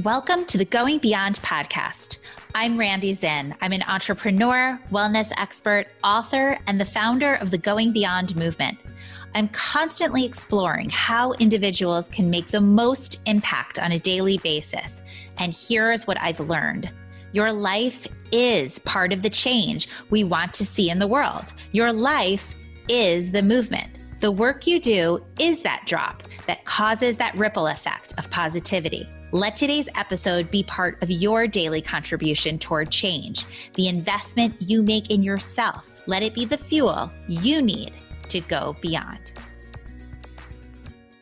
Welcome to the Going Beyond podcast. I'm Randy Zinn. I'm an entrepreneur, wellness expert, author, and the founder of the Going Beyond movement. I'm constantly exploring how individuals can make the most impact on a daily basis. And here's what I've learned. Your life is part of the change we want to see in the world. Your life is the movement. The work you do is that drop that causes that ripple effect of positivity. Let today's episode be part of your daily contribution toward change, the investment you make in yourself. Let it be the fuel you need to go beyond.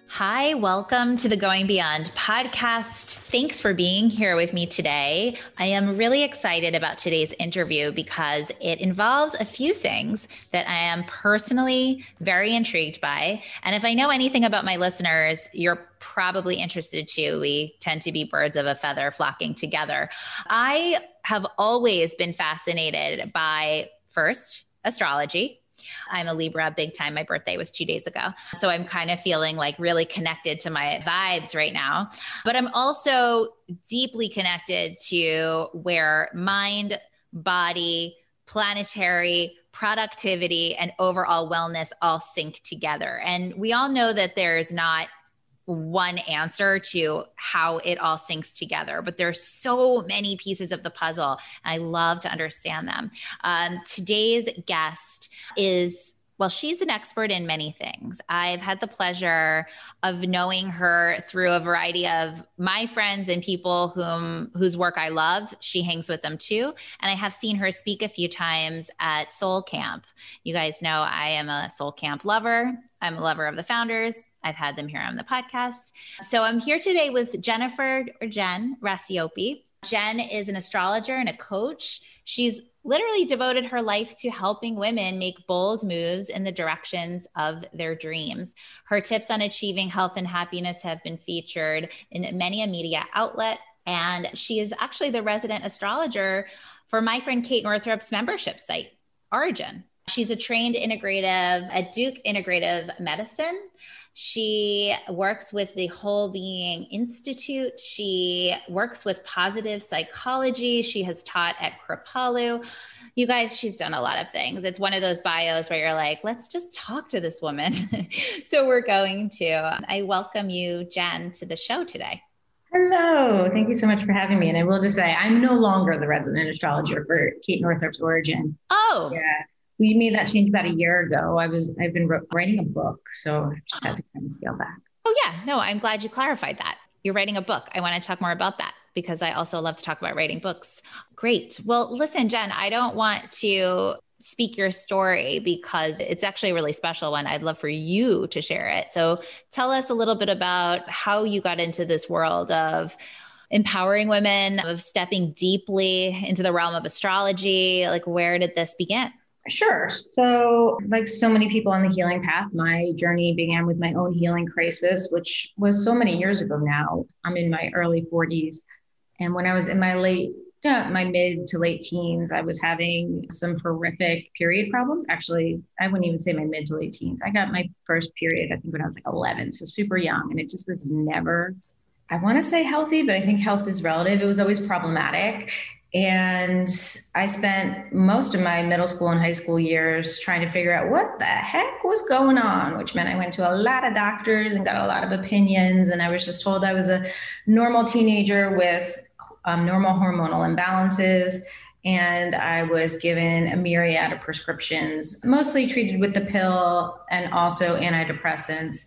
Hi, welcome to the Going Beyond podcast. Thanks for being here with me today. I am really excited about today's interview because it involves a few things that I am personally very intrigued by. And if I know anything about my listeners, you're probably interested too. We tend to be birds of a feather flocking together. I have always been fascinated by, first, astrology. I'm a Libra big time. My birthday was 2 days ago. So I'm kind of feeling like really connected to my vibes right now. But I'm also deeply connected to where mind, body, planetary, productivity, and overall wellness all sync together. And we all know that there's not one answer to how it all syncs together, but there's so many pieces of the puzzle. I love to understand them. Today's guest is, well, she's an expert in many things. I've had the pleasure of knowing her through a variety of my friends and people whose work I love. She hangs with them too. And I have seen her speak a few times at Soul Camp. You guys know I am a Soul Camp lover. I'm a lover of the founders. I've had them here on the podcast. So I'm here today with Jenn Racioppi. Jenn is an astrologer and a coach. She's literally devoted her life to helping women make bold moves in the directions of their dreams. Her tips on achieving health and happiness have been featured in many a media outlet. And she is actually the resident astrologer for my friend Kate Northrup's membership site, Origin. She's a trained integrative at Duke Integrative Medicine. She works with the Whole Being Institute. She works with positive psychology. She has taught at Kripalu. You guys, she's done a lot of things. It's one of those bios where you're like, let's just talk to this woman. So we're going to. I welcome you, Jenn, to the show today. Hello. Thank you so much for having me. And I will just say, I'm no longer the resident astrologer for Kate Northrup's Origin. Oh. Yeah. We made that change about a year ago. I've been writing a book, so I just had to kind of scale back. Oh yeah, no, I'm glad you clarified that. You're writing a book. I want to talk more about that because I also love to talk about writing books. Great. Well, listen, Jenn, I don't want to speak your story because it's actually a really special one. I'd love for you to share it. So tell us a little bit about how you got into this world of empowering women, of stepping deeply into the realm of astrology. Like, where did this begin? Sure. So like so many people on the healing path, my journey began with my own healing crisis, which was so many years ago now. I'm in my early 40s. And when I was in my mid to late teens, I was having some horrific period problems. Actually, I wouldn't even say my mid to late teens. I got my first period, I think when I was like 11, so super young. And it just was never, I want to say healthy, but I think health is relative. It was always problematic. And I spent most of my middle school and high school years trying to figure out what the heck was going on, which meant I went to a lot of doctors and got a lot of opinions. And I was just told I was a normal teenager with normal hormonal imbalances. And I was given a myriad of prescriptions, mostly treated with the pill and also antidepressants.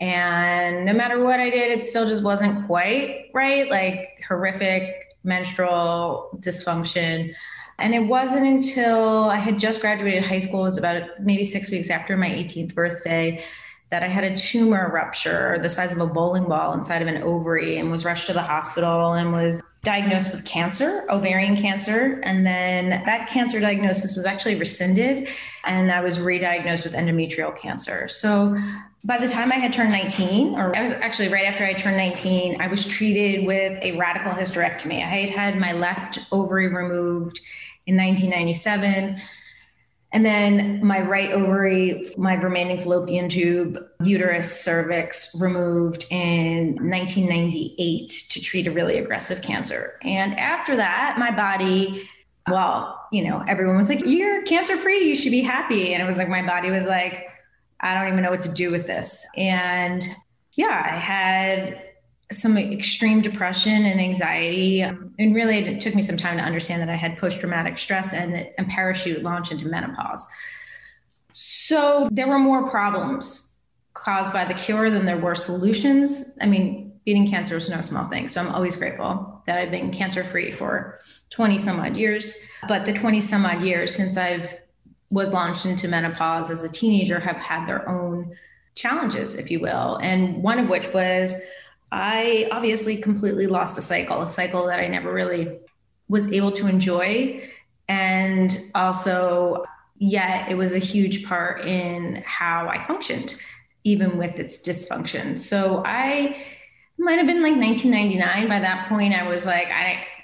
And no matter what I did, it still just wasn't quite right, like horrific menstrual dysfunction. And it wasn't until I had just graduated high school, it was about maybe 6 weeks after my 18th birthday, that I had a tumor rupture the size of a bowling ball inside of an ovary and was rushed to the hospital and was diagnosed with cancer, ovarian cancer. And then that cancer diagnosis was actually rescinded and I was re-diagnosed with endometrial cancer. So by the time I had turned 19, or I was actually right after I turned 19, I was treated with a radical hysterectomy. I had had my left ovary removed in 1997. And then my right ovary, my remaining fallopian tube, uterus, cervix removed in 1998 to treat a really aggressive cancer. And after that, my body, well, everyone was like, you're cancer free, you should be happy. And it was like, my body was like, I don't even know what to do with this. And yeah, I had some extreme depression and anxiety. And really, it took me some time to understand that I had post-traumatic stress and parachute launch into menopause. So there were more problems caused by the cure than there were solutions. I mean, beating cancer is no small thing. So I'm always grateful that I've been cancer-free for 20 some odd years. But the 20 some odd years since I've was launched into menopause as a teenager have had their own challenges, if you will. And one of which was I obviously completely lost a cycle that I never really was able to enjoy. And also, yet it was a huge part in how I functioned, even with its dysfunction. So I might have been like 1999. By that point, I was like,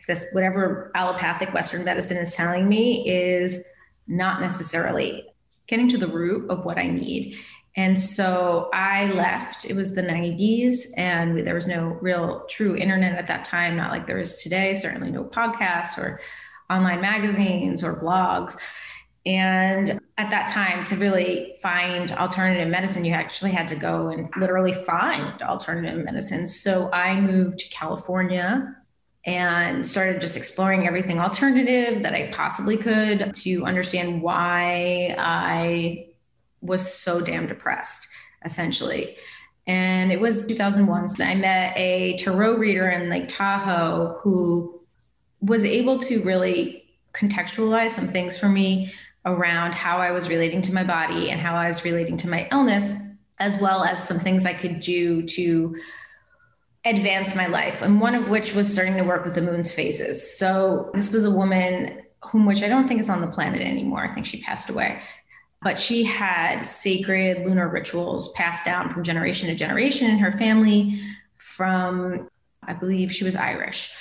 this whatever allopathic Western medicine is telling me is not necessarily getting to the root of what I need. And so I left. It was the 90s, and there was no real true internet at that time, not like there is today, certainly no podcasts or online magazines or blogs. And at that time, to really find alternative medicine, you actually had to go and literally find alternative medicine. So I moved to California and started just exploring everything alternative that I possibly could to understand why I was so damn depressed, essentially. And it was 2001. So I met a tarot reader in Lake Tahoe who was able to really contextualize some things for me around how I was relating to my body and how I was relating to my illness, as well as some things I could do to advance my life. And one of which was starting to work with the moon's phases. So this was a woman which I don't think is on the planet anymore. I think she passed away. But she had sacred lunar rituals passed down from generation to generation in her family from, I believe she was Irish.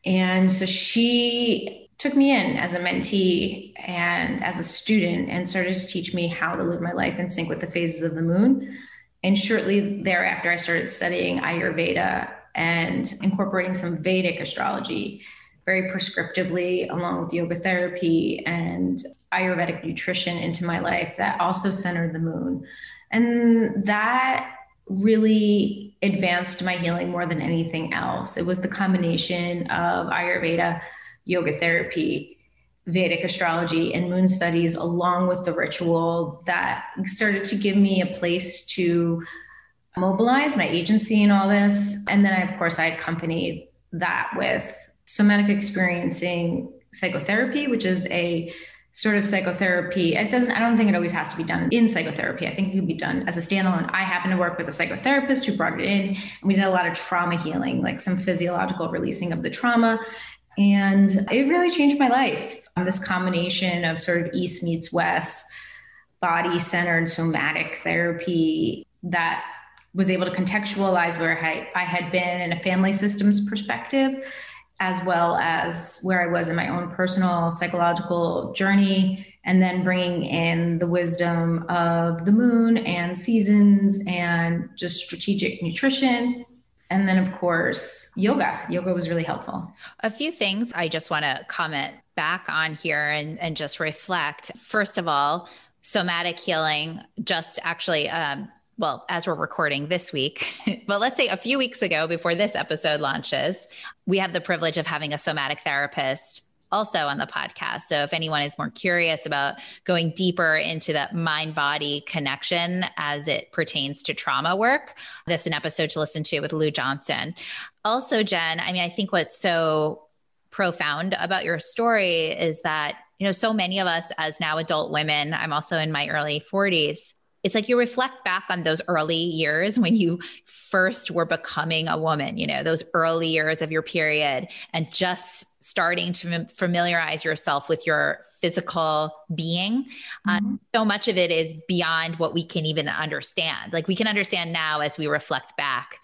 And so she took me in as a mentee and as a student and started to teach me how to live my life in sync with the phases of the moon. And shortly thereafter, I started studying Ayurveda and incorporating some Vedic astrology very prescriptively, along with yoga therapy and Ayurvedic nutrition into my life that also centered the moon. And that really advanced my healing more than anything else. It was the combination of Ayurveda, yoga therapy, Vedic astrology, and moon studies, along with the ritual, that started to give me a place to mobilize my agency in all this. And then, of course, I accompanied that with somatic experiencing psychotherapy, which is a sort of psychotherapy. I don't think it always has to be done in psychotherapy. I think it can be done as a standalone. I happen to work with a psychotherapist who brought it in, and we did a lot of trauma healing, like some physiological releasing of the trauma. And it really changed my life. This combination of sort of East meets West, body-centered somatic therapy that was able to contextualize where I had been in a family systems perspective, as well as where I was in my own personal psychological journey, and then bringing in the wisdom of the moon and seasons and just strategic nutrition. And then, of course, yoga. Yoga was really helpful. A few things I just want to comment back on here and just reflect. First of all, somatic healing just actually, well, as we're recording this week, but let's say a few weeks ago before this episode launches, we have the privilege of having a somatic therapist also on the podcast. So if anyone is more curious about going deeper into that mind-body connection as it pertains to trauma work, this is an episode to listen to with Lou Johnson. Also, Jenn, I mean, I think what's so profound about your story is that, so many of us as now adult women, I'm also in my early 40s, it's like you reflect back on those early years when you first were becoming a woman, those early years of your period, and just starting to familiarize yourself with your physical being. So much of it is beyond what we can even understand. Like we can understand now as we reflect back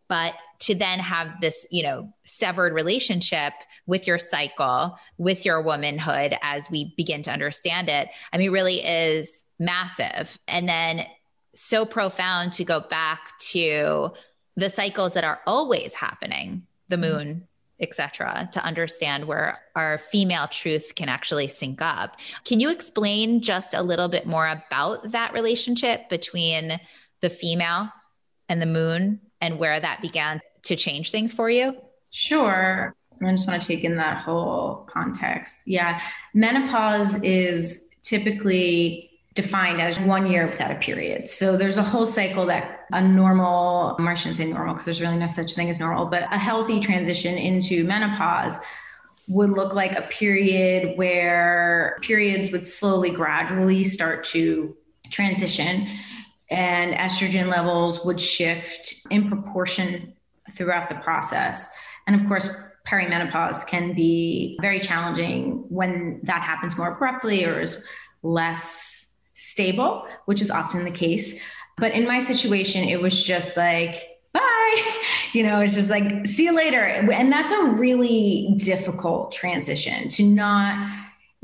But to then have this, severed relationship with your cycle, with your womanhood, as we begin to understand it, I mean, really is massive. And then so profound to go back to the cycles that are always happening, the moon, etc., to understand where our female truth can actually sync up. Can you explain just a little bit more about that relationship between the female and the moon and where that began to change things for you? Sure. I just want to take in that whole context. Yeah. Menopause is typically defined as 1 year without a period. So there's a whole cycle that a normal, I shouldn't say normal because there's really no such thing as normal, but a healthy transition into menopause would look like a period where periods would slowly, gradually start to transition and estrogen levels would shift in proportion throughout the process. And of course, perimenopause can be very challenging when that happens more abruptly or is less stable, which is often the case. But in my situation, it was just like, bye, it's just like, see you later. And that's a really difficult transition to not,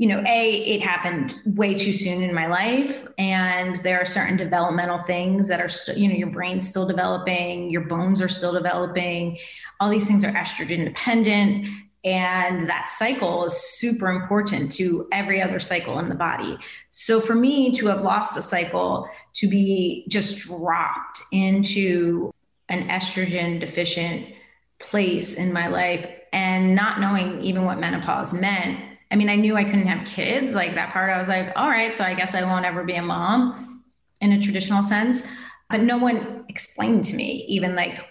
it happened way too soon in my life. And there are certain developmental things that are, your brain's still developing, your bones are still developing. All these things are estrogen dependent. And that cycle is super important to every other cycle in the body. So for me to have lost a cycle, to be just dropped into an estrogen deficient place in my life and not knowing even what menopause meant. I mean, I knew I couldn't have kids, like that part. I was like, all right, so I guess I won't ever be a mom in a traditional sense. But no one explained to me even like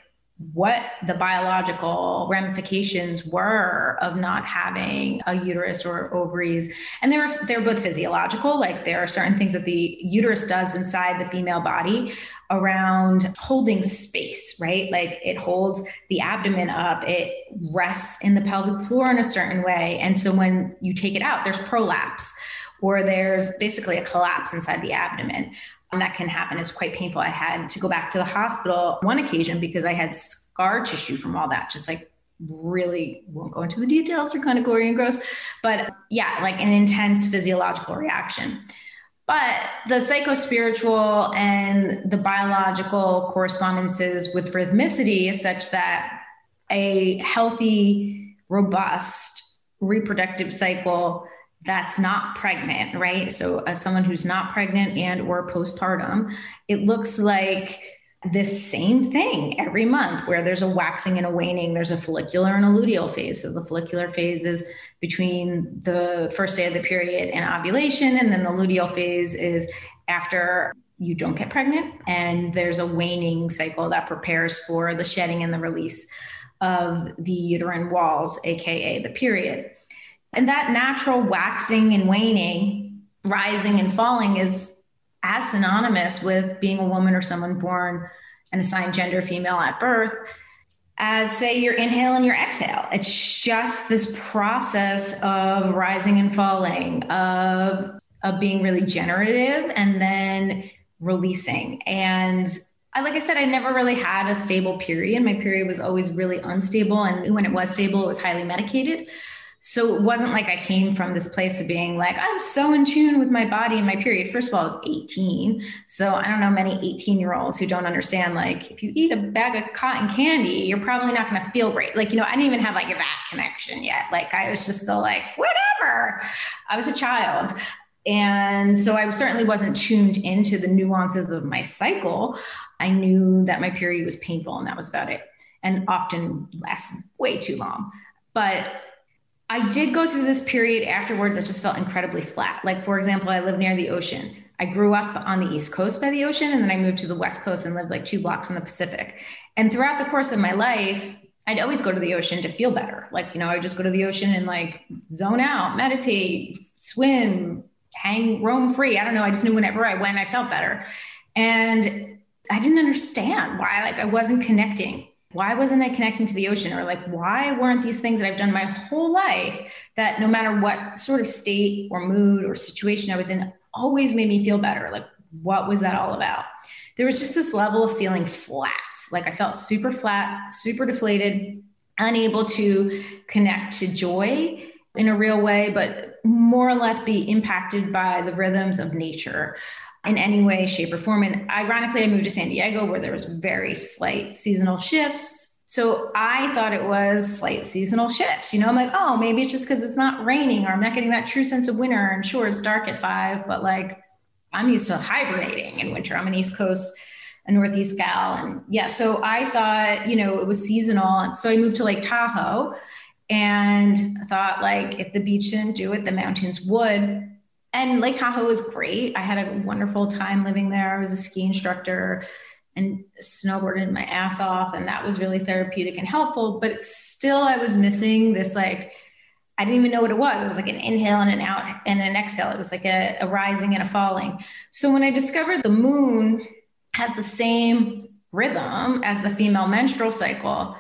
what the biological ramifications were of not having a uterus or ovaries. And they're both physiological. Like there are certain things that the uterus does inside the female body around holding space, right? Like it holds the abdomen up, it rests in the pelvic floor in a certain way. And so when you take it out, there's prolapse, or there's basically a collapse inside the abdomen. That can happen. It's quite painful. I had to go back to the hospital one occasion because I had scar tissue from all that, just like really won't go into the details, they're kind of gory and gross, but yeah, like an intense physiological reaction. But the psychospiritual and the biological correspondences with rhythmicity is such that a healthy, robust reproductive cycle that's not pregnant, right? So as someone who's not pregnant and or postpartum, it looks like this same thing every month where there's a waxing and a waning. There's a follicular and a luteal phase. So the follicular phase is between the first day of the period and ovulation. And then the luteal phase is after you don't get pregnant. And there's a waning cycle that prepares for the shedding and the release of the uterine walls, AKA the period. And that natural waxing and waning, rising and falling is as synonymous with being a woman or someone born and assigned gender female at birth as, say, your inhale and your exhale. It's just this process of rising and falling, of being really generative and then releasing. And like I said, I never really had a stable period. My period was always really unstable. And when it was stable, it was highly medicated. So it wasn't like I came from this place of being like, I'm so in tune with my body and my period. First of all, I was 18. So I don't know many 18-year-olds who don't understand, like, if you eat a bag of cotton candy, you're probably not going to feel great. Like, I didn't even have like that connection yet. Like I was just still like, whatever. I was a child. And so I certainly wasn't tuned into the nuances of my cycle. I knew that my period was painful and that was about it. And often lasted way too long. But I did go through this period afterwards that just felt incredibly flat. Like, for example, I live near the ocean. I grew up on the East Coast by the ocean, and then I moved to the West Coast and lived like 2 blocks from the Pacific. And throughout the course of my life, I'd always go to the ocean to feel better. Like, I would just go to the ocean and like zone out, meditate, swim, roam free. I don't know. I just knew whenever I went, I felt better. And I didn't understand why, like, I wasn't connecting. Why wasn't I connecting to the ocean? Or like, why weren't these things that I've done my whole life that no matter what sort of state or mood or situation I was in, always made me feel better? Like, what was that all about? There was just this level of feeling flat. Like I felt super flat, super deflated, unable to connect to joy in a real way, but more or less be impacted by the rhythms of nature in any way, shape, or form. And ironically, I moved to San Diego where there was very slight seasonal shifts. So I thought it was slight seasonal shifts. I'm like, oh, maybe it's just because it's not raining or I'm not getting that true sense of winter. And sure, it's dark at 5, but like I'm used to hibernating in winter. I'm an East Coast, a Northeast gal. And yeah, so I thought, it was seasonal. And so I moved to Lake Tahoe and I thought like, if the beach didn't do it, the mountains would. And Lake Tahoe was great. I had a wonderful time living there. I was a ski instructor and snowboarded my ass off. And that was really therapeutic and helpful. But still, I was missing this, like, I didn't even know what it was. It was like an inhale and an out and an exhale. It was like a rising and a falling. So when I discovered the moon has the same rhythm as the female menstrual cycle,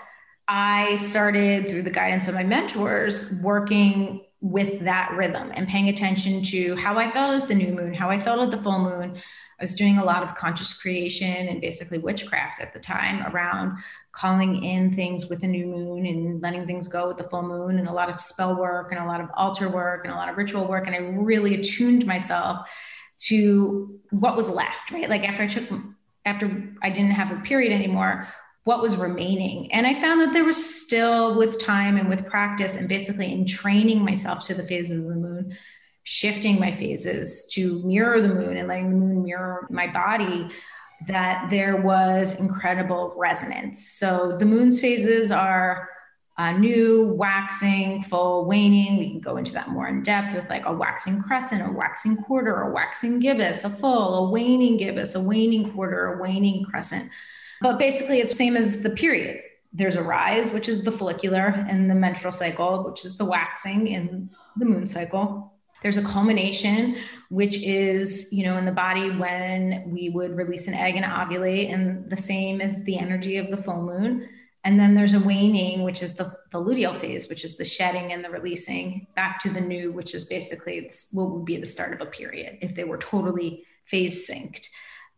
I started, through the guidance of my mentors, working with that rhythm and paying attention to how I felt at the new moon, how I felt at the full moon. I was doing a lot of conscious creation and basically witchcraft at the time around calling in things with a new moon and letting things go with the full moon, and a lot of spell work and a lot of altar work and a lot of ritual work. And I really attuned myself to what was left, right? Like after I didn't have a period anymore, what was remaining. And I found that there was still, with time and with practice and basically in training myself to the phases of the moon, shifting my phases to mirror the moon and letting the moon mirror my body, that there was incredible resonance. So the moon's phases are new, waxing, full, waning. We can go into that more in depth with like a waxing crescent, a waxing quarter, a waxing gibbous, a full, a waning gibbous, a waning quarter, a waning crescent. But basically it's the same as the period. There's a rise, which is the follicular, and the menstrual cycle, which is the waxing in the moon cycle. There's a culmination, which is, in the body when we would release an egg and ovulate, and the same as the energy of the full moon. And then there's a waning, which is the luteal phase, which is the shedding and the releasing back to the new, which is basically what would be the start of a period if they were totally phase synced.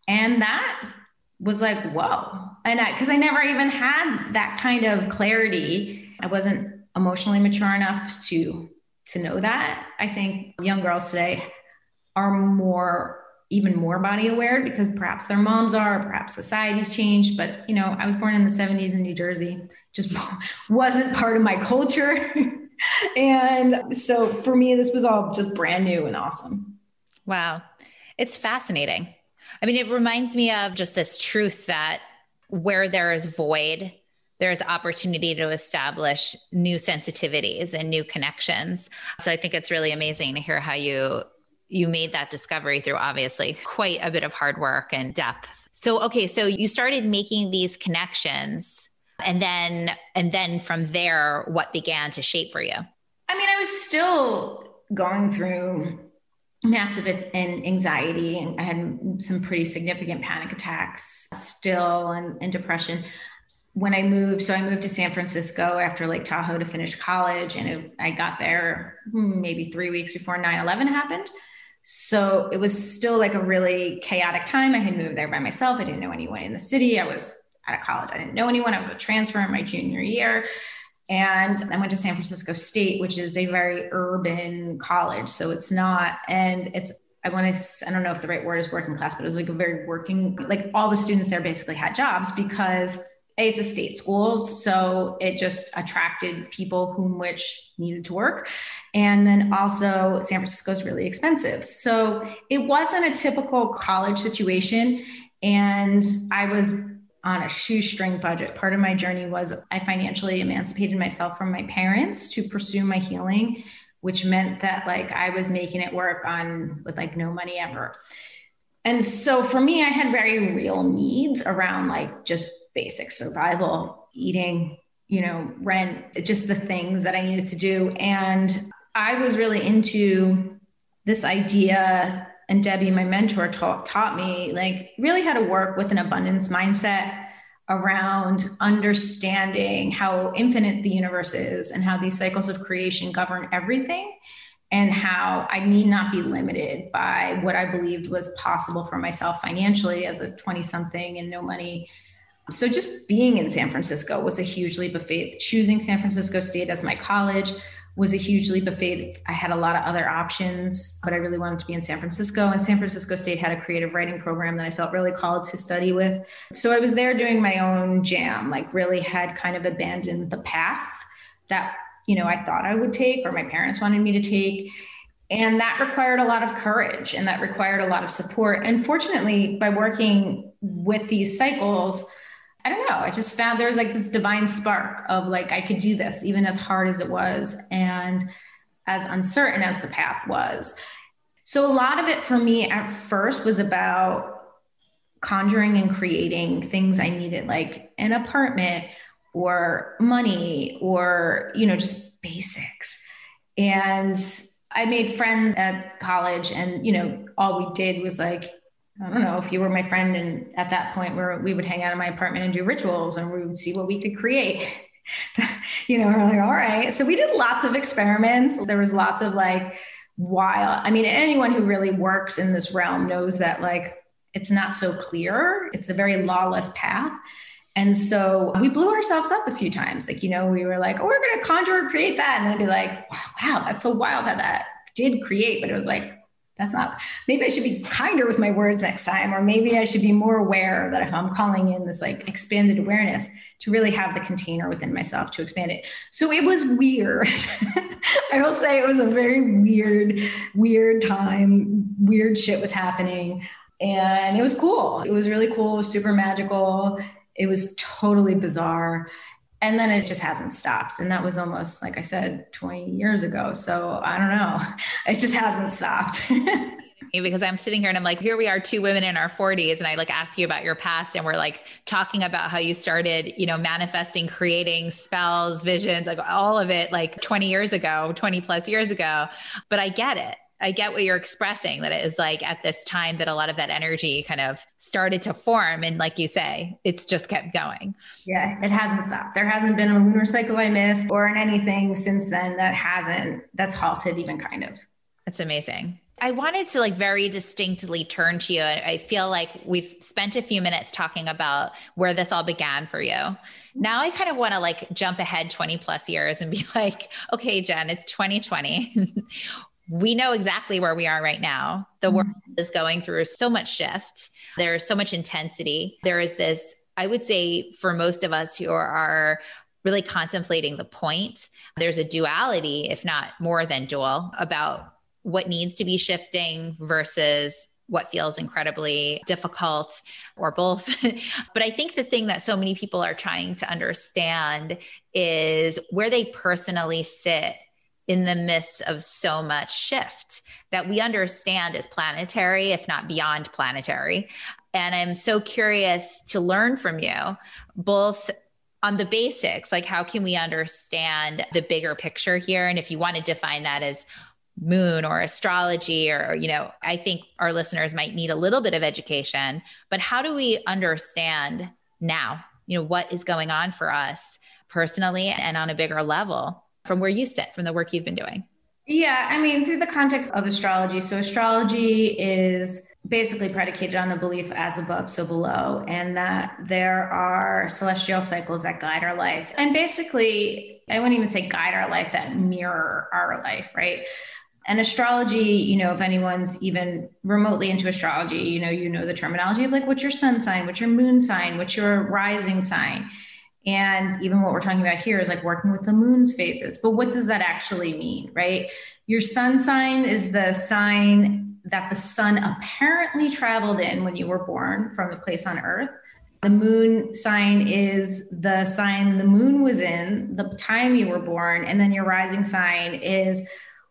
And that was like, whoa. And because I never even had that kind of clarity. I wasn't emotionally mature enough to know that. I think young girls today are even more body aware because perhaps their moms are, perhaps society's changed. But, I was born in the 70s in New Jersey, just wasn't part of my culture. And so for me, this was all just brand new and awesome. Wow. It's fascinating. I mean, it reminds me of just this truth that where there is void, there's opportunity to establish new sensitivities and new connections. So I think it's really amazing to hear how you made that discovery through obviously quite a bit of hard work and depth. So, okay, so you started making these connections, and then from there, what began to shape for you? I mean, I was still going through massive anxiety, and I had some pretty significant panic attacks still, and depression. When I moved to San Francisco after Lake Tahoe to finish college, and I got there maybe 3 weeks before 9/11 happened. So it was still like a really chaotic time. I had moved there by myself. I didn't know anyone in the city. I was out of college. I didn't know anyone. I was a transfer in my junior year. And I went to San Francisco State, which is a very urban college. So it's not, and it's, I don't know if the right word is working class, but it was like a very working, like all the students there basically had jobs because it's a state school. So it just attracted people which needed to work. And then also San Francisco is really expensive. So it wasn't a typical college situation. And I was on a shoestring budget. Part of my journey was I financially emancipated myself from my parents to pursue my healing, which meant that like I was making it work with like no money ever. And so for me, I had very real needs around like just basic survival, eating, rent, just the things that I needed to do. And I was really into this idea, and Debbie, my mentor, taught me like really how to work with an abundance mindset around understanding how infinite the universe is and how these cycles of creation govern everything. and how I need not be limited by what I believed was possible for myself financially as a 20 something and no money. So just being in San Francisco was a huge leap of faith. Choosing San Francisco State as my college was a huge leap of faith. I had a lot of other options, but I really wanted to be in San Francisco, and San Francisco State had a creative writing program that I felt really called to study with. So I was there doing my own jam, like really had kind of abandoned the path that, I thought I would take or my parents wanted me to take. And that required a lot of courage and that required a lot of support. And fortunately, by working with these cycles, I don't know, I just found there was like this divine spark of like, I could do this, even as hard as it was and as uncertain as the path was. So a lot of it for me at first was about conjuring and creating things I needed, like an apartment or money or, just basics. And I made friends at college and, all we did was like, I don't know if you were my friend. And at that point where we would hang out in my apartment and do rituals and we would see what we could create, we're like, all right. So we did lots of experiments. There was lots of like anyone who really works in this realm knows that like, it's not so clear. It's a very lawless path. And so we blew ourselves up a few times. Like, we were like, oh, we're going to conjure or create that. And then it'd be like, wow, that's so wild how that did create. But it was like, maybe I should be kinder with my words next time. Or maybe I should be more aware that if I'm calling in this like expanded awareness to really have the container within myself to expand it. So it was weird. I will say it was a very weird time. Weird shit was happening. And it was cool. It was really cool. It was super magical. It was totally bizarre. And then it just hasn't stopped. And that was almost, like I said, 20 years ago. So I don't know. It just hasn't stopped. Because I'm sitting here and I'm like, here we are, two women in our 40s. And I like ask you about your past and we're like talking about how you started, manifesting, creating spells, visions, like all of it, like 20 years ago, 20 plus years ago. But I get it. I get what you're expressing, that it is like at this time that a lot of that energy kind of started to form. And like you say, it's just kept going. Yeah, it hasn't stopped. There hasn't been a lunar cycle I missed or in anything since then that's halted even kind of. That's amazing. I wanted to like very distinctly turn to you. I feel like we've spent a few minutes talking about where this all began for you. Now I kind of want to like jump ahead 20 plus years and be like, okay, Jenn, it's 2020. We know exactly where we are right now. The world is going through so much shift. There's so much intensity. There is this, I would say, for most of us who are really contemplating the point, there's a duality, if not more than dual, about what needs to be shifting versus what feels incredibly difficult or both. But I think the thing that so many people are trying to understand is where they personally sit in the midst of so much shift that we understand is planetary, if not beyond planetary. And I'm so curious to learn from you, both on the basics, like how can we understand the bigger picture here? And if you want to define that as moon or astrology, or, I think our listeners might need a little bit of education, but how do we understand now, what is going on for us personally and on a bigger level from where you sit, from the work you've been doing? Yeah, through the context of astrology. So astrology is basically predicated on the belief as above, so below, and that there are celestial cycles that guide our life. And basically, I wouldn't even say guide our life, that mirror our life, right? And astrology, if anyone's even remotely into astrology, you know the terminology of like, what's your sun sign, what's your moon sign, what's your rising sign? And even what we're talking about here is like working with the moon's phases. But what does that actually mean, right? Your sun sign is the sign that the sun apparently traveled in when you were born from the place on Earth. The moon sign is the sign the moon was in the time you were born. And then your rising sign is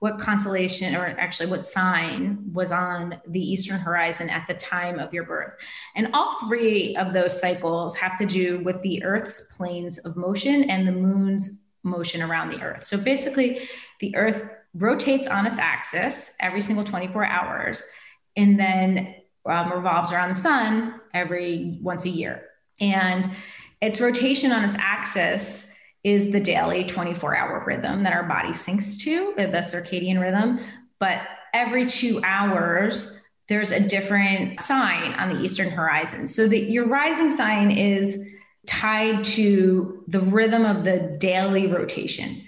what constellation, or actually what sign was on the eastern horizon at the time of your birth. And all three of those cycles have to do with the Earth's planes of motion and the moon's motion around the Earth. So basically, the Earth rotates on its axis every single 24 hours, and then revolves around the sun every once a year. And its rotation on its axis is the daily 24-hour rhythm that our body syncs to, the circadian rhythm. But every 2 hours, there's a different sign on the eastern horizon. So that your rising sign is tied to the rhythm of the daily rotation,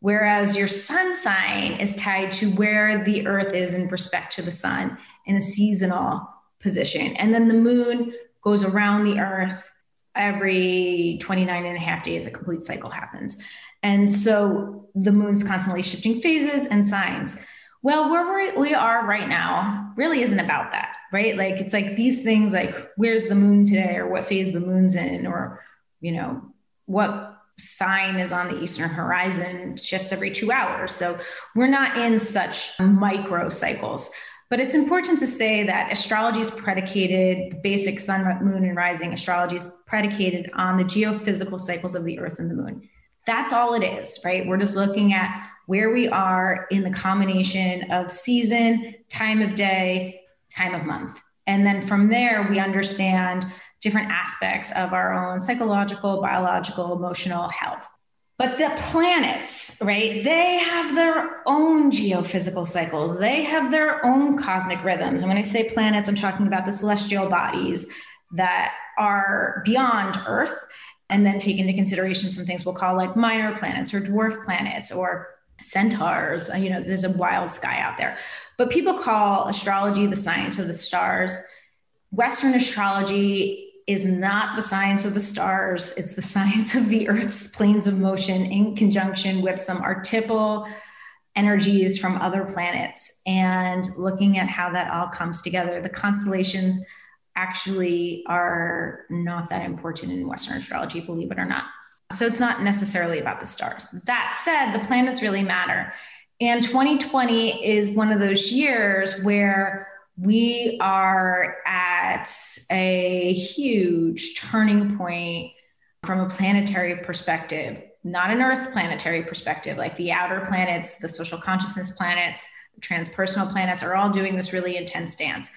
whereas your sun sign is tied to where the earth is in respect to the sun in a seasonal position. And then the moon goes around the earth every 29 and a half days, a complete cycle happens. And so the moon's constantly shifting phases and signs. Well, where we are right now really isn't about that, right? Like, it's like these things like, where's the moon today, or what phase the moon's in, or, what sign is on the eastern horizon shifts every 2 hours. So we're not in such micro cycles. But it's important to say that astrology is predicated, the basic sun, moon, and rising astrology is predicated on the geophysical cycles of the earth and the moon. That's all it is, right? We're just looking at where we are in the combination of season, time of day, time of month. And then from there, we understand different aspects of our own psychological, biological, emotional health. But the planets, right, they have their own geophysical cycles. They have their own cosmic rhythms. And when I say planets, I'm talking about the celestial bodies that are beyond Earth, and then take into consideration some things we'll call like minor planets or dwarf planets or centaurs. There's a wild sky out there. But people call astrology the science of the stars. Western astrology is not the science of the stars. It's the science of the Earth's planes of motion in conjunction with some archetypal energies from other planets, and looking at how that all comes together. The constellations actually are not that important in Western astrology, believe it or not. So it's not necessarily about the stars. That said, the planets really matter. And 2020 is one of those years where we are at a huge turning point from a planetary perspective, not an Earth planetary perspective. Like the outer planets, the social consciousness planets, the transpersonal planets are all doing this really intense dance.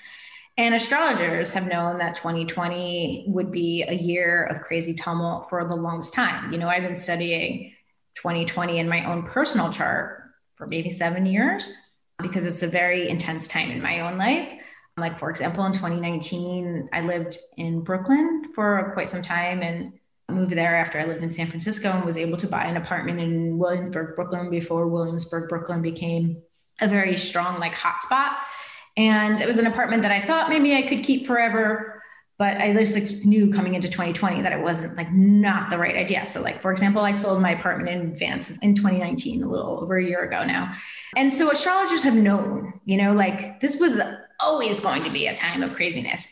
And astrologers have known that 2020 would be a year of crazy tumult for the longest time. I've been studying 2020 in my own personal chart for maybe 7 years, because it's a very intense time in my own life. Like, for example, in 2019, I lived in Brooklyn for quite some time and moved there after I lived in San Francisco, and was able to buy an apartment in Williamsburg, Brooklyn, before Williamsburg, Brooklyn became a very strong hotspot. And it was an apartment that I thought maybe I could keep forever. But I just knew coming into 2020 that it wasn't not the right idea. So for example, I sold my apartment in advance in 2019, a little over a year ago now. And so astrologers have known, this was always going to be a time of craziness.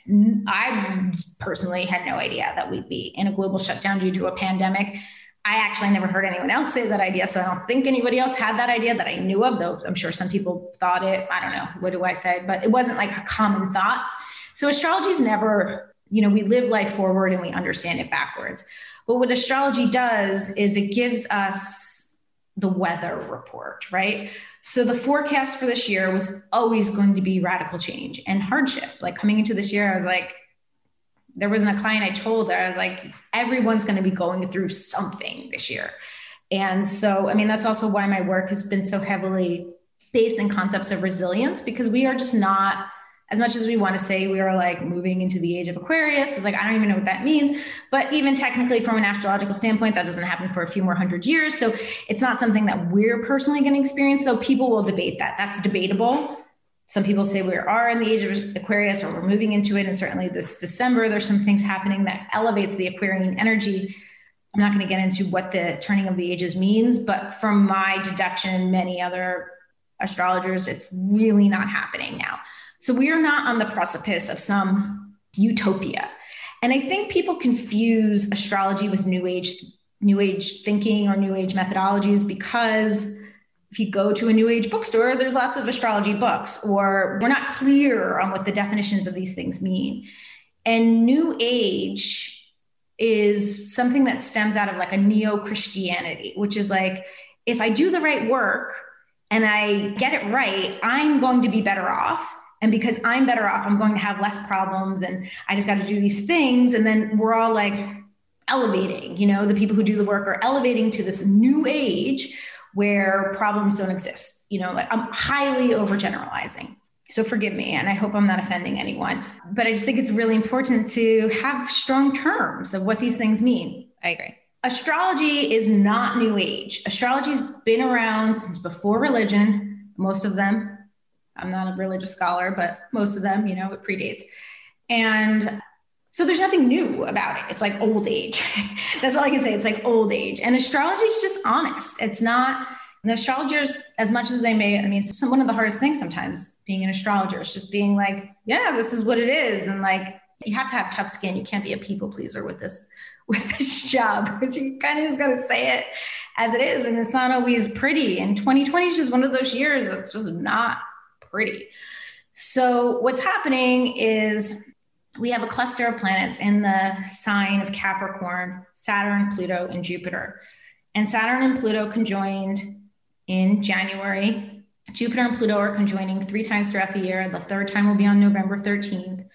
I personally had no idea that we'd be in a global shutdown due to a pandemic. I actually never heard anyone else say that idea. So I don't think anybody else had that idea that I knew of, though I'm sure some people thought it. I don't know. What do I say? But it wasn't a common thought. So astrology's never, we live life forward and we understand it backwards. But what astrology does is it gives us the weather report, right? So the forecast for this year was always going to be radical change and hardship. Coming into this year, I was there wasn't a client I told that I was everyone's going to be going through something this year. And so, that's also why my work has been so heavily based in concepts of resilience, because we are just not, as much as we want to say we are moving into the age of Aquarius, it's I don't even know what that means. But even technically from an astrological standpoint, that doesn't happen for a few more hundred years. So it's not something that we're personally going to experience, though people will debate that. That's debatable. Some people say we are in the age of Aquarius, or we're moving into it. And certainly this December, there's some things happening that elevates the Aquarian energy. I'm not going to get into what the turning of the ages means, but from my deduction, many other astrologers, it's really not happening now. So we are not on the precipice of some utopia. And I think people confuse astrology with new age thinking or new age methodologies, because if you go to a new age bookstore, there's lots of astrology books, or we're not clear on what the definitions of these things mean. And new age is something that stems out of a neo-Christianity, which is if I do the right work and I get it right, I'm going to be better off. And because I'm better off, I'm going to have less problems, and I just got to do these things. And then we're all elevating, the people who do the work are elevating to this new age where problems don't exist. Like I'm highly overgeneralizing. So forgive me, and I hope I'm not offending anyone, but I just think it's really important to have strong terms of what these things mean. I agree. Astrology is not new age. Astrology's been around since before religion, most of them. I'm not a religious scholar, but most of them, it predates. And so there's nothing new about it. It's like old age. That's all I can say. It's like old age. And astrology is just honest. It's not, the astrologers, as much as they may, it's one of the hardest things sometimes being an astrologer is just being like, yeah, this is what it is. And like, you have to have tough skin. You can't be a people pleaser with this job, because you kind of just got to say it as it is. And it's not always pretty. And 2020 is just one of those years that's just not pretty. So what's happening is we have a cluster of planets in the sign of Capricorn: Saturn, Pluto, and Jupiter. And Saturn and Pluto conjoined in January. Jupiter and Pluto are conjoining 3 times throughout the year. The third time will be on November 13th.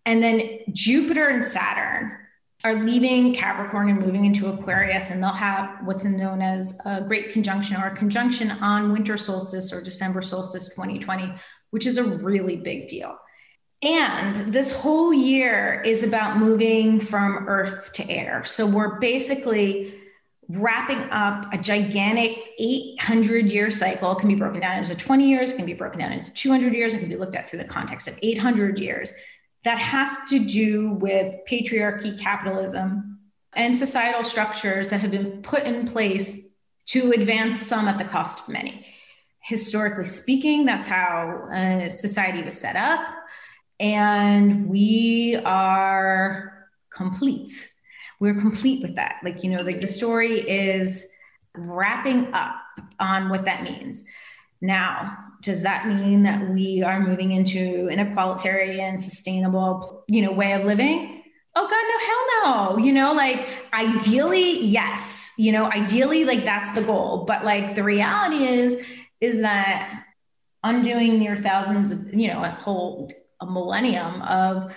And then Jupiter and Saturn are leaving Capricorn and moving into Aquarius, and they'll have what's known as a great conjunction, or a conjunction on winter solstice or December solstice 2020, which is a really big deal. And this whole year is about moving from earth to air. So we're basically wrapping up a gigantic 800-year cycle. It can be broken down into 20 years, it can be broken down into 200 years, it can be looked at through the context of 800 years. That has to do with patriarchy, capitalism, and societal structures that have been put in place to advance some at the cost of many. Historically speaking, that's how society was set up. And we are complete. We're complete with that. Like the story is wrapping up on what that means. Now, does that mean that we are moving into an equalitarian, sustainable, way of living? Oh God, no, hell no. Like ideally, yes. Ideally, like that's the goal. But like the reality is that undoing near thousands of, a millennium of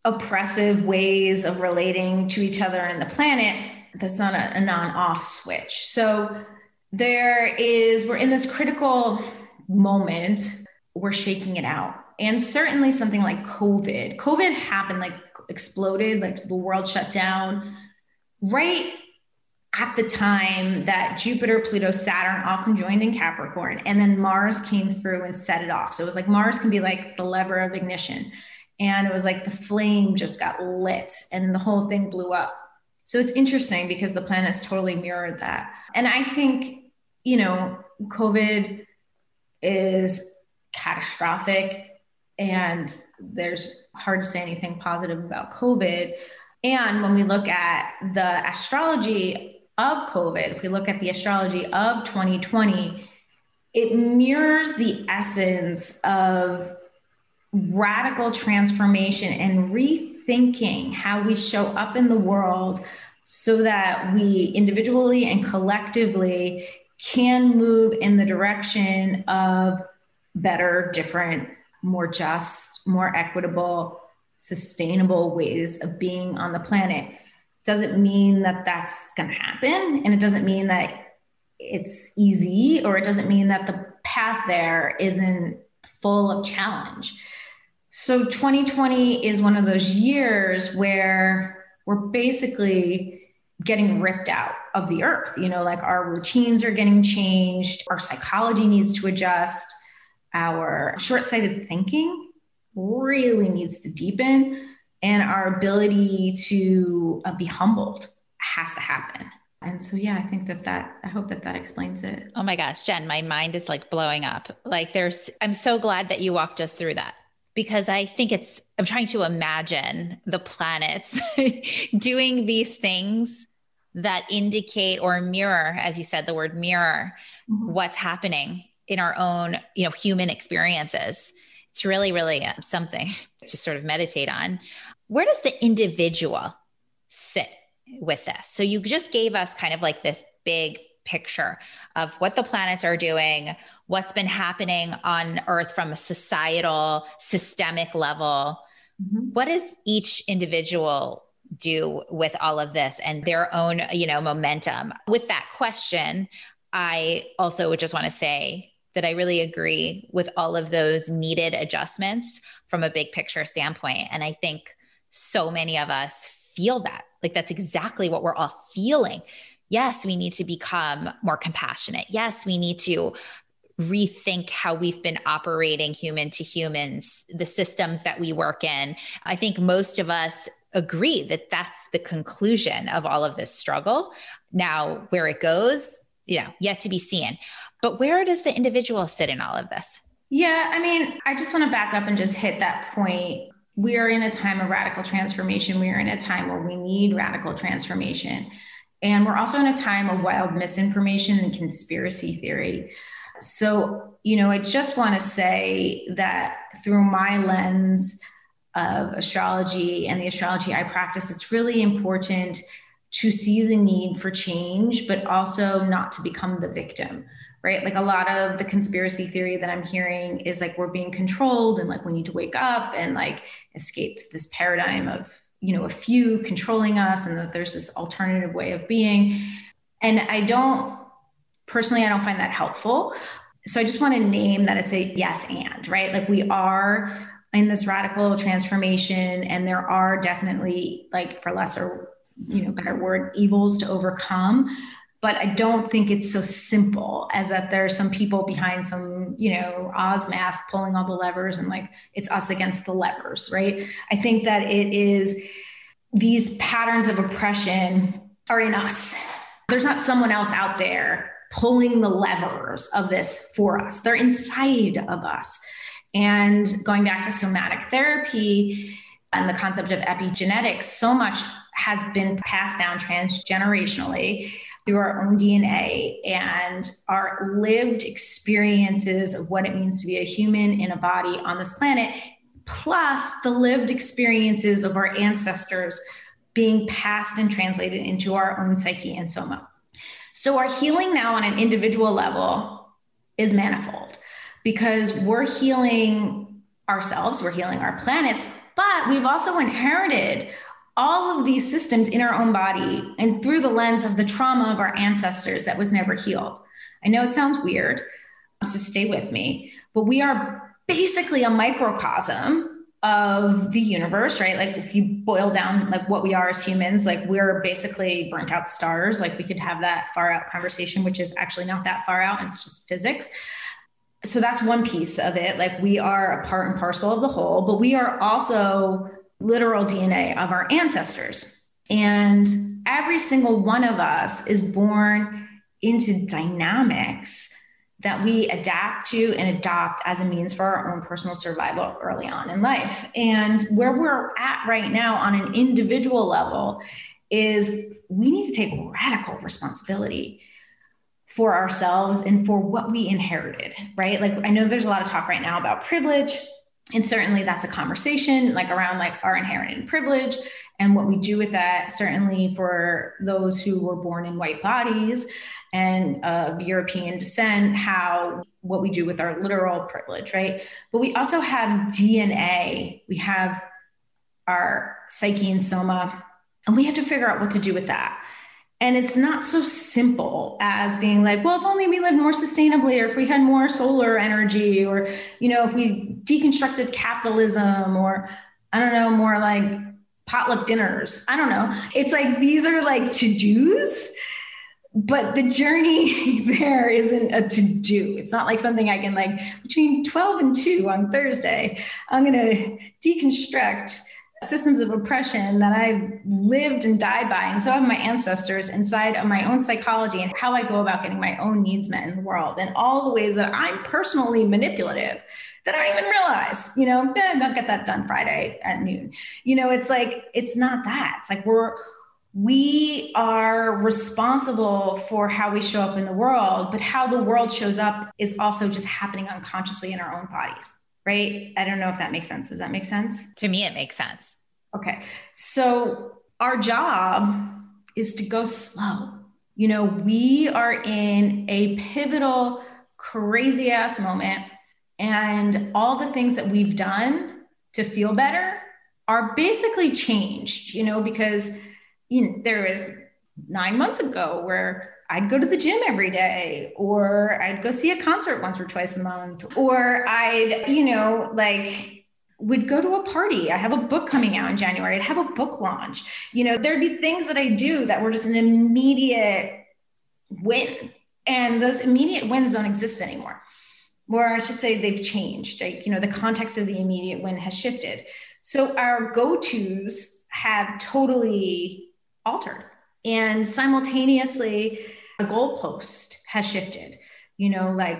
oppressive ways of relating to each other and the planet, that's not a non-off switch. So we're in this critical moment, we're shaking it out. And certainly something like COVID happened, like exploded, like the world shut down right at the time that Jupiter, Pluto, Saturn all conjoined in Capricorn. And then Mars came through and set it off. So it was like Mars can be like the lever of ignition. And it was like the flame just got lit and the whole thing blew up. So it's interesting because the planets totally mirrored that. And I think, COVID is catastrophic, and there's hard to say anything positive about COVID. And when we look at the astrology of COVID, if we look at the astrology of 2020, it mirrors the essence of radical transformation and rethinking how we show up in the world so that we individually and collectively can move in the direction of better, different, more just, more equitable, sustainable ways of being on the planet. Doesn't mean that that's going to happen. And it doesn't mean that it's easy, or it doesn't mean that the path there isn't full of challenge. So 2020 is one of those years where we're basically getting ripped out of the earth. Like our routines are getting changed. Our psychology needs to adjust. Our short-sighted thinking really needs to deepen, and our ability to be humbled has to happen. And so, yeah, I think I hope that explains it. Oh my gosh, Jenn, my mind is like blowing up. Like I'm so glad that you walked us through that, because I think I'm trying to imagine the planets doing these things that indicate or mirror, as you said, the word mirror, what's happening in our own, human experiences. It's really, really something to sort of meditate on. Where does the individual sit with this? So you just gave us kind of like this big picture of what the planets are doing, what's been happening on Earth from a societal, systemic level. What is each individual do with all of this and their own, momentum. With that question, I also would just want to say that I really agree with all of those needed adjustments from a big picture standpoint. And I think so many of us feel that. Like that's exactly what we're all feeling. Yes, we need to become more compassionate. Yes, we need to rethink how we've been operating human to humans, the systems that we work in. I think most of us agree that that's the conclusion of all of this struggle. Now, where it goes, yet to be seen. But where does the individual sit in all of this? Yeah, I mean, I just want to back up and just hit that point. We are in a time of radical transformation. We are in a time where we need radical transformation. And we're also in a time of wild misinformation and conspiracy theory. So, I just want to say that through my lens of astrology and the astrology I practice, it's really important to see the need for change, but also not to become the victim, right? Like a lot of the conspiracy theory that I'm hearing is like we're being controlled and like we need to wake up and like escape this paradigm of, a few controlling us and that there's this alternative way of being. And I don't find that helpful. So I just want to name that it's a yes and, right? Like we are in this radical transformation and there are definitely, like for lesser, better word, evils to overcome. But I don't think it's so simple as that there's some people behind some, Oz mask pulling all the levers and like it's us against the levers, right? I think that it is these patterns of oppression are in us. There's not someone else out there pulling the levers of this for us. They're inside of us. And going back to somatic therapy and the concept of epigenetics, so much has been passed down transgenerationally through our own DNA and our lived experiences of what it means to be a human in a body on this planet, plus the lived experiences of our ancestors being passed and translated into our own psyche and soma. So our healing now on an individual level is manifold because we're healing ourselves, we're healing our planets, but we've also inherited all of these systems in our own body and through the lens of the trauma of our ancestors that was never healed. I know it sounds weird, so stay with me, but we are basically a microcosm of the universe, right? Like if you boil down like what we are as humans, like we're basically burnt out stars. Like we could have that far out conversation, which is actually not that far out. It's just physics. So that's one piece of it. Like we are a part and parcel of the whole, but we are also literal DNA of our ancestors. And every single one of us is born into dynamics that we adapt to and adopt as a means for our own personal survival early on in life. And where we're at right now on an individual level is we need to take radical responsibility for ourselves and for what we inherited, right? Like I know there's a lot of talk right now about privilege, and certainly that's a conversation like around like our inherited privilege and what we do with that, certainly for those who were born in white bodies and of European descent, what we do with our literal privilege, right? But we also have DNA, we have our psyche and soma, and we have to figure out what to do with that. And it's not so simple as being like, well, if only we lived more sustainably, or if we had more solar energy, or, if we deconstructed capitalism, or I don't know, more like potluck dinners. I don't know. It's like, these are like to-dos, but the journey there isn't a to-do. It's not like something I can like between 12 and 2 on Thursday, I'm going to deconstruct systems of oppression that I've lived and died by. And so have my ancestors inside of my own psychology and how I go about getting my own needs met in the world and all the ways that I'm personally manipulative that I don't even realize, don't get that done Friday at noon. It's like, it's not that. It's like we are responsible for how we show up in the world, but how the world shows up is also just happening unconsciously in our own bodies. Right? I don't know if that makes sense. Does that make sense? To me, it makes sense. Okay. So our job is to go slow. We are in a pivotal, crazy ass moment, and all the things that we've done to feel better are basically changed, because there was 9 months ago where I'd go to the gym every day, or I'd go see a concert once or twice a month, or I'd, would go to a party. I have a book coming out in January. I'd have a book launch. There'd be things that I do that were just an immediate win. And those immediate wins don't exist anymore. Or I should say they've changed. The context of the immediate win has shifted. So our go-tos have totally altered. And simultaneously, the goalpost has shifted.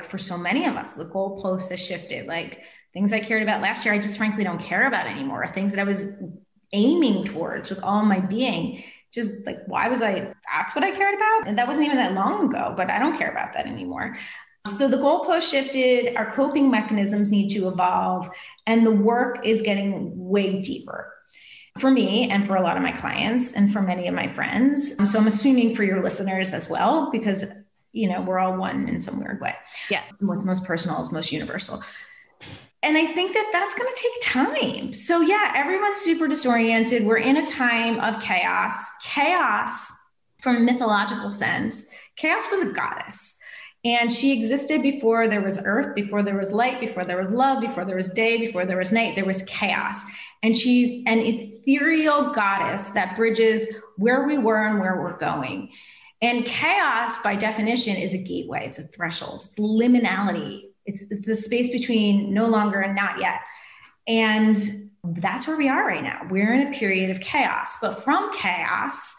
For so many of us, the goalpost has shifted. Like things I cared about last year, I just frankly don't care about anymore. Things that I was aiming towards with all my being, just like, that's what I cared about? And that wasn't even that long ago, but I don't care about that anymore. So the goalpost shifted, our coping mechanisms need to evolve, and the work is getting way deeper for me and for a lot of my clients and for many of my friends. So I'm assuming for your listeners as well, because, we're all one in some weird way. Yes. What's most personal is most universal. And I think that that's going to take time. So yeah, everyone's super disoriented. We're in a time of chaos. Chaos, from a mythological sense, chaos was a goddess. And she existed before there was earth, before there was light, before there was love, before there was day, before there was night, there was chaos. And she's an ethereal goddess that bridges where we were and where we're going. And chaos, by definition, is a gateway. It's a threshold. It's liminality. It's the space between no longer and not yet. And that's where we are right now. We're in a period of chaos. But from chaos,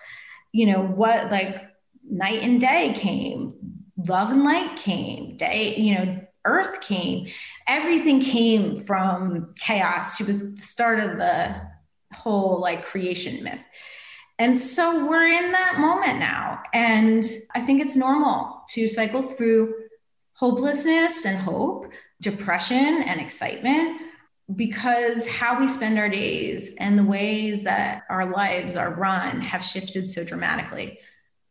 night and day came. Love and light came, earth came, everything came from chaos. She was the start of the whole creation myth. And so we're in that moment now. And I think it's normal to cycle through hopelessness and hope, depression and excitement, because how we spend our days and the ways that our lives are run have shifted so dramatically.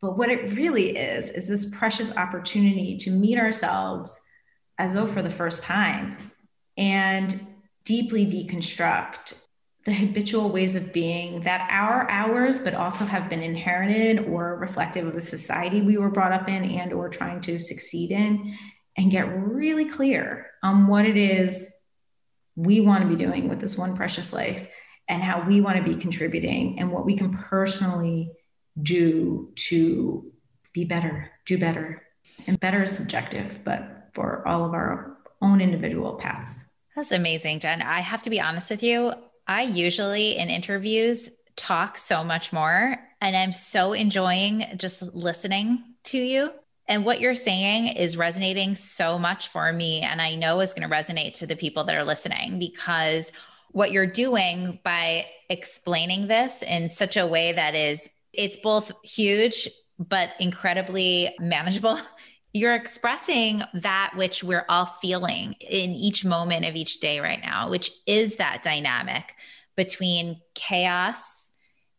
But what it really is this precious opportunity to meet ourselves as though for the first time and deeply deconstruct the habitual ways of being that are ours, but also have been inherited or reflective of a society we were brought up in and or trying to succeed in, and get really clear on what it is we want to be doing with this one precious life and how we want to be contributing and what we can personally do to be better, do better. And better is subjective, but for all of our own individual paths. That's amazing, Jenn. I have to be honest with you. I usually in interviews talk so much more, and I'm so enjoying just listening to you. And what you're saying is resonating so much for me. And I know is going to resonate to the people that are listening, because what you're doing by explaining this in such a way that it's both huge, but incredibly manageable. You're expressing that which we're all feeling in each moment of each day right now, which is that dynamic between chaos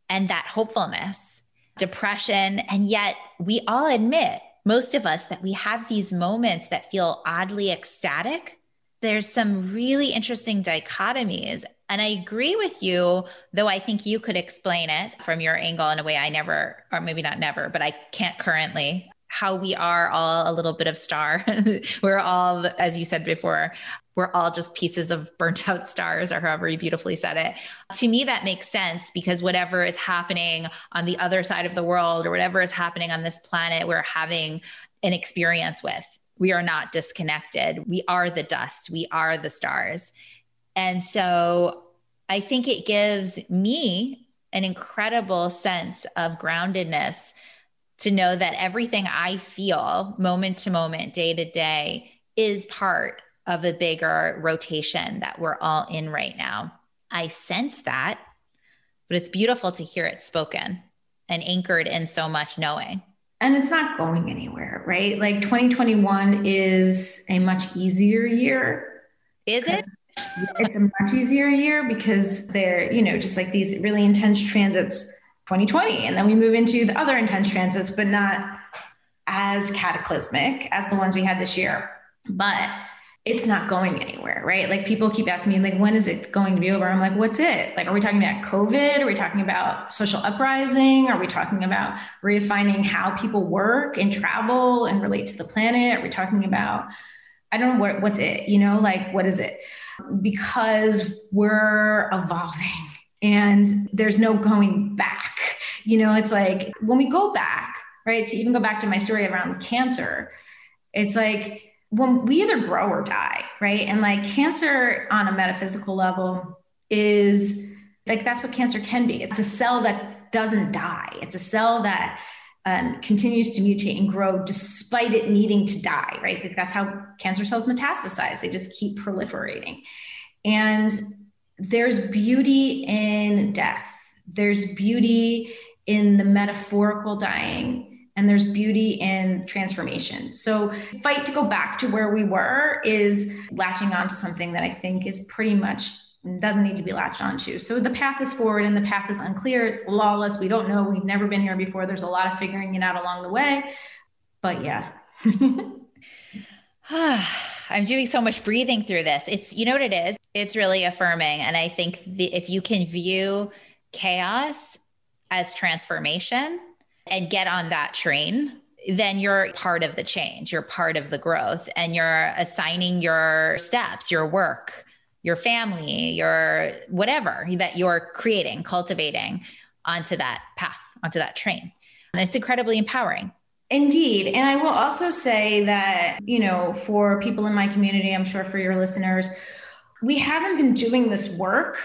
and that hopefulness, depression. And yet we all admit, most of us, that we have these moments that feel oddly ecstatic. There's some really interesting dichotomies. And I agree with you, though I think you could explain it from your angle in a way I never, or maybe not never, but I can't currently, how we are all a little bit of star. We're all, as you said before, we're all just pieces of burnt out stars, or however you beautifully said it. To me, that makes sense, because whatever is happening on the other side of the world, or whatever is happening on this planet, we're having an experience with. We are not disconnected. We are the dust. We are the stars. And so I think it gives me an incredible sense of groundedness to know that everything I feel moment to moment, day to day, is part of a bigger rotation that we're all in right now. I sense that, but it's beautiful to hear it spoken and anchored in so much knowing. And it's not going anywhere, right? 2021 is a much easier year. Is it? It's a much easier year because they're, just like these really intense transits, 2020. And then we move into the other intense transits, but not as cataclysmic as the ones we had this year. But it's not going anywhere, right? Like people keep asking me, like, when is it going to be over? I'm like, what's it? Like, are we talking about COVID? Are we talking about social uprising? Are we talking about redefining how people work and travel and relate to the planet? Are we talking about, I don't know what's it, like, what is it? Because we're evolving and there's no going back. It's like when we go back, right? To even go back to my story around cancer, it's like, when we either grow or die, right? And like cancer on a metaphysical level is like, that's what cancer can be. It's a cell that doesn't die. It's a cell that continues to mutate and grow despite it needing to die, right? Like that's how cancer cells metastasize. They just keep proliferating. And there's beauty in death. There's beauty in the metaphorical dying. And there's beauty in transformation. So fight to go back to where we were is latching onto something that I think is pretty much doesn't need to be latched onto. So the path is forward and the path is unclear. It's lawless. We don't know. We've never been here before. There's a lot of figuring it out along the way. But yeah. I'm doing so much breathing through this. It's, you know what it is? It's really affirming. And I think if you can view chaos as transformation, and get on that train, then you're part of the change. You're part of the growth, and you're assigning your steps, your work, your family, your whatever that you're creating, cultivating onto that path, onto that train. And it's incredibly empowering. Indeed. And I will also say that, for people in my community, I'm sure for your listeners, we haven't been doing this work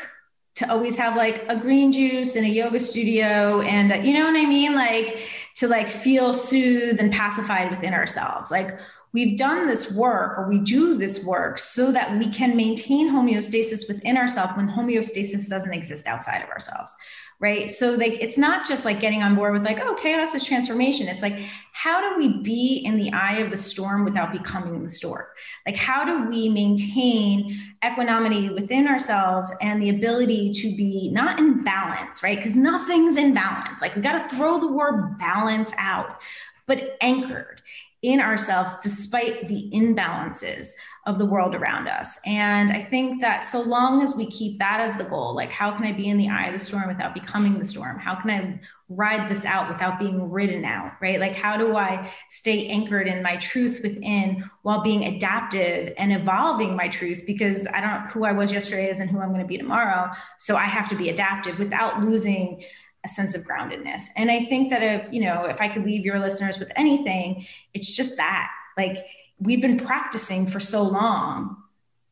to always have like a green juice in a yoga studio and you know what I mean? Like to like feel soothed and pacified within ourselves. Like we've done this work, or we do this work so that we can maintain homeostasis within ourselves when homeostasis doesn't exist outside of ourselves. Right. So like, it's not just like getting on board with like, oh, chaos is transformation. It's like, how do we be in the eye of the storm without becoming the storm? Like, how do we maintain equanimity within ourselves and the ability to be not in balance, right? Because nothing's in balance. Like we got to throw the word balance out, but anchored in ourselves despite the imbalances of the world around us. And I think that so long as we keep that as the goal, like how can I be in the eye of the storm without becoming the storm? How can I ride this out without being ridden out, right? Like how do I stay anchored in my truth within while being adaptive and evolving my truth? Because I don't know who I was yesterday isn't who I'm going to be tomorrow. So I have to be adaptive without losing a sense of groundedness. And I think that if I could leave your listeners with anything, it's just that, like, we've been practicing for so long,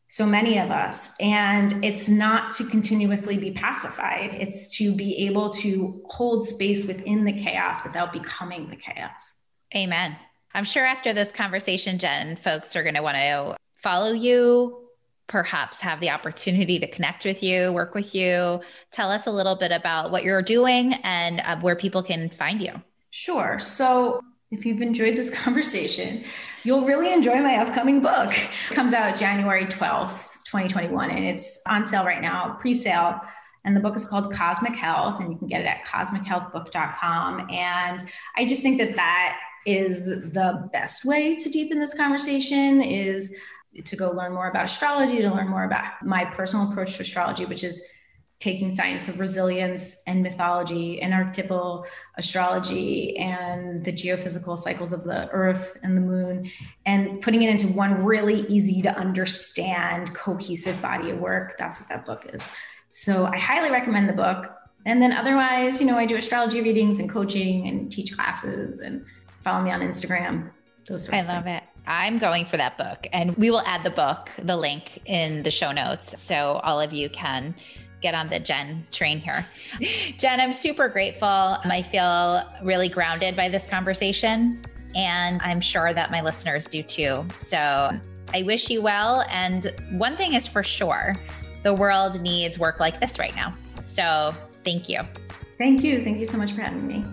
so many of us, and it's not to continuously be pacified. It's to be able to hold space within the chaos without becoming the chaos. Amen. I'm sure after this conversation, Jenn, folks are going to want to follow you, perhaps have the opportunity to connect with you, work with you. Tell us a little bit about what you're doing and where people can find you. Sure. So if you've enjoyed this conversation, you'll really enjoy my upcoming book. It comes out January 12th, 2021, and it's on sale right now, pre-sale. And the book is called Cosmic Health, and you can get it at cosmichealthbook.com. And I just think that is the best way to deepen this conversation, is to go learn more about astrology, to learn more about my personal approach to astrology, which is taking science of resilience and mythology and archetypal astrology and the geophysical cycles of the earth and the moon, and putting it into one really easy to understand, cohesive body of work. That's what that book is. So I highly recommend the book. And then otherwise, I do astrology readings and coaching and teach classes, and follow me on Instagram. Those sorts of things. I love it. I'm going for that book, and we will add the link in the show notes, so all of you can get on the Jenn train here. Jenn, I'm super grateful. I feel really grounded by this conversation, and I'm sure that my listeners do too. So I wish you well. And one thing is for sure, the world needs work like this right now. So thank you. Thank you. Thank you so much for having me.